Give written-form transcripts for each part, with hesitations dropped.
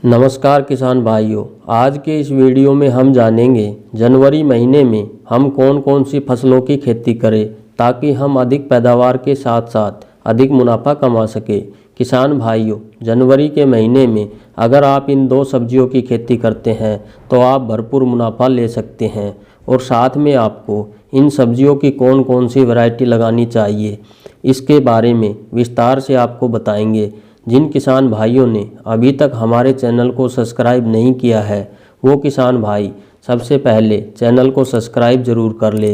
नमस्कार किसान भाइयों, आज के इस वीडियो में हम जानेंगे जनवरी महीने में हम कौन कौन सी फसलों की खेती करें ताकि हम अधिक पैदावार के साथ साथ अधिक मुनाफा कमा सके। किसान भाइयों, जनवरी के महीने में अगर आप इन दो सब्जियों की खेती करते हैं तो आप भरपूर मुनाफा ले सकते हैं और साथ में आपको इन सब्जियों की कौन कौन सी वैरायटी लगानी चाहिए इसके बारे में विस्तार से आपको बताएंगे। जिन किसान भाइयों ने अभी तक हमारे चैनल को सब्सक्राइब नहीं किया है वो किसान भाई सबसे पहले चैनल को सब्सक्राइब ज़रूर कर ले।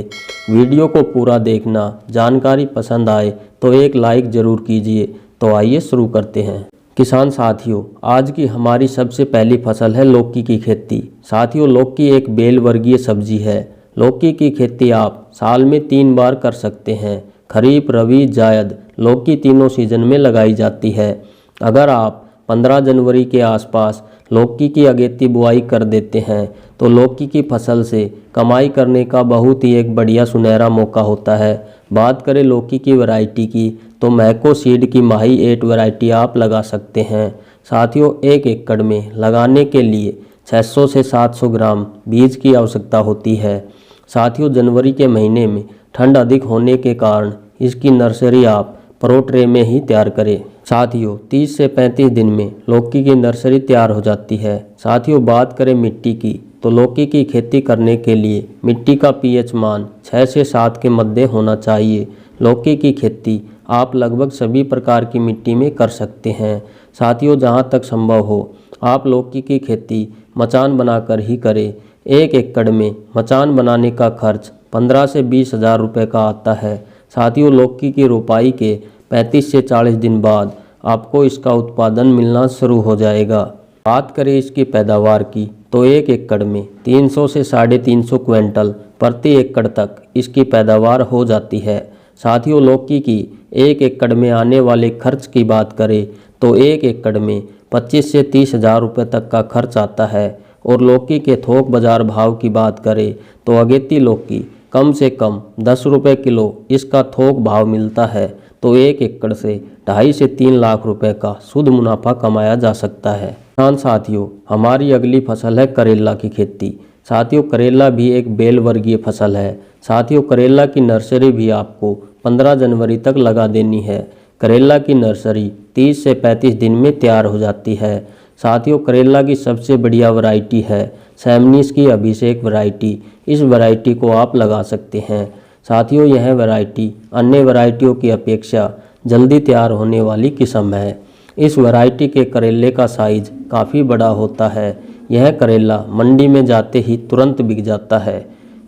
वीडियो को पूरा देखना, जानकारी पसंद आए तो एक लाइक ज़रूर कीजिए। तो आइए शुरू करते हैं। किसान साथियों, आज की हमारी सबसे पहली फसल है लौकी की खेती। साथियों, लौकी एक बेल वर्गीय सब्जी है। लौकी की खेती आप साल में 3 बार कर सकते हैं। खरीफ, रबी, जायद लौकी तीनों सीजन में लगाई जाती है। अगर आप 15 जनवरी के आसपास लौकी की अगेती बुआई कर देते हैं तो लौकी की फसल से कमाई करने का बहुत ही एक बढ़िया सुनहरा मौका होता है। बात करें लौकी की वैरायटी की तो मैको सीड की माही 8 वैरायटी आप लगा सकते हैं। साथियों, 1 एकड़ में लगाने के लिए 600 से 700 ग्राम बीज की आवश्यकता होती है। साथियों, जनवरी के महीने में ठंड अधिक होने के कारण इसकी नर्सरी आप प्रो ट्रे में ही तैयार करें। साथियों, 30 से 35 दिन में लौकी की नर्सरी तैयार हो जाती है। साथियों, बात करें मिट्टी की तो लौकी की खेती करने के लिए मिट्टी का पीएच मान 6 से 7 के मध्य होना चाहिए। लौकी की खेती आप लगभग सभी प्रकार की मिट्टी में कर सकते हैं। साथियों, जहां तक संभव हो आप लौकी की खेती मचान बनाकर ही करें। 1 एकड़ में मचान बनाने का खर्च 15 से 20 हज़ार रुपये का आता है। साथियों, लौकी की रोपाई के 35 से 40 दिन बाद आपको इसका उत्पादन मिलना शुरू हो जाएगा। बात करें इसकी पैदावार की तो 1 एकड़ में 300 से 350 क्विंटल प्रति एकड़ तक इसकी पैदावार हो जाती है। साथियों, लौकी की 1 एकड़ में आने वाले खर्च की बात करें तो 1 एकड़ में 25 से 30 हज़ार रुपये तक का खर्च आता है। और लौकी के थोक बाजार भाव की बात करें तो अगेती लौकी कम से कम 10 रुपये किलो इसका थोक भाव मिलता है। तो 1 एकड़ से 2.5 से 3 लाख रुपए का शुद्ध मुनाफा कमाया जा सकता है। किसान साथियों, हमारी अगली फसल है करेला की खेती। साथियों, करेला भी एक बेल वर्गीय फसल है। साथियों, करेला की नर्सरी भी आपको 15 जनवरी तक लगा देनी है। करेला की नर्सरी 30 से 35 दिन में तैयार हो जाती है। साथियों, करेला की सबसे बढ़िया वैरायटी है सैमनीस की अभिषेक वैरायटी। इस वैरायटी को आप लगा सकते हैं। साथियों, यह वैरायटी अन्य वैरायटियों की अपेक्षा जल्दी तैयार होने वाली किस्म है। इस वैरायटी के करेले का साइज काफ़ी बड़ा होता है। यह करेला मंडी में जाते ही तुरंत बिक जाता है।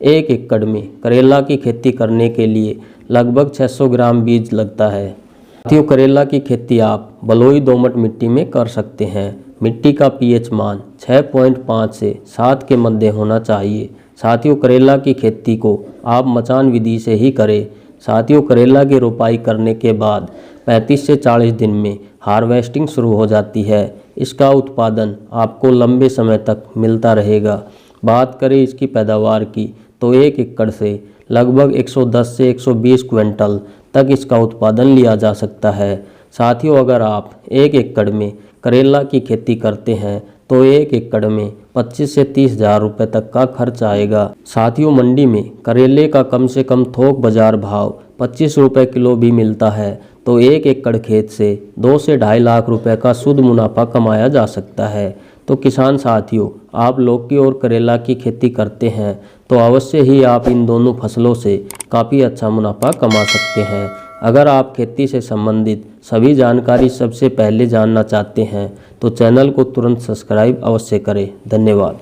1 एकड़ में करेला की खेती करने के लिए लगभग 600 ग्राम बीज लगता है। साथियों, करेला की खेती आप बलुई दोमट मिट्टी में कर सकते हैं। मिट्टी का पीएच मान 6.5 से 7 के मध्य होना चाहिए। साथियों, करेला की खेती को आप मचान विधि से ही करें। साथियों, करेला की रोपाई करने के बाद 35 से 40 दिन में हार्वेस्टिंग शुरू हो जाती है। इसका उत्पादन आपको लंबे समय तक मिलता रहेगा। बात करें इसकी पैदावार की तो 1 एकड़ से लगभग 110 से 120 क्विंटल तक इसका उत्पादन लिया जा सकता है। साथियों, अगर आप 1 एकड़ में करेला की खेती करते हैं तो 1 एकड़ में 25 से 30 हज़ार रुपये तक का खर्च आएगा। साथियों, मंडी में करेले का कम से कम थोक बाजार भाव 25 रुपये किलो भी मिलता है। तो 1 एकड़ खेत से 2 से 2.5 लाख रुपए का शुद्ध मुनाफा कमाया जा सकता है। तो किसान साथियों, आप लौकी और करेला की खेती करते हैं तो अवश्य ही आप इन दोनों फसलों से काफ़ी अच्छा मुनाफा कमा सकते हैं। अगर आप खेती से संबंधित सभी जानकारी सबसे पहले जानना चाहते हैं तो चैनल को तुरंत सब्सक्राइब अवश्य करें। धन्यवाद।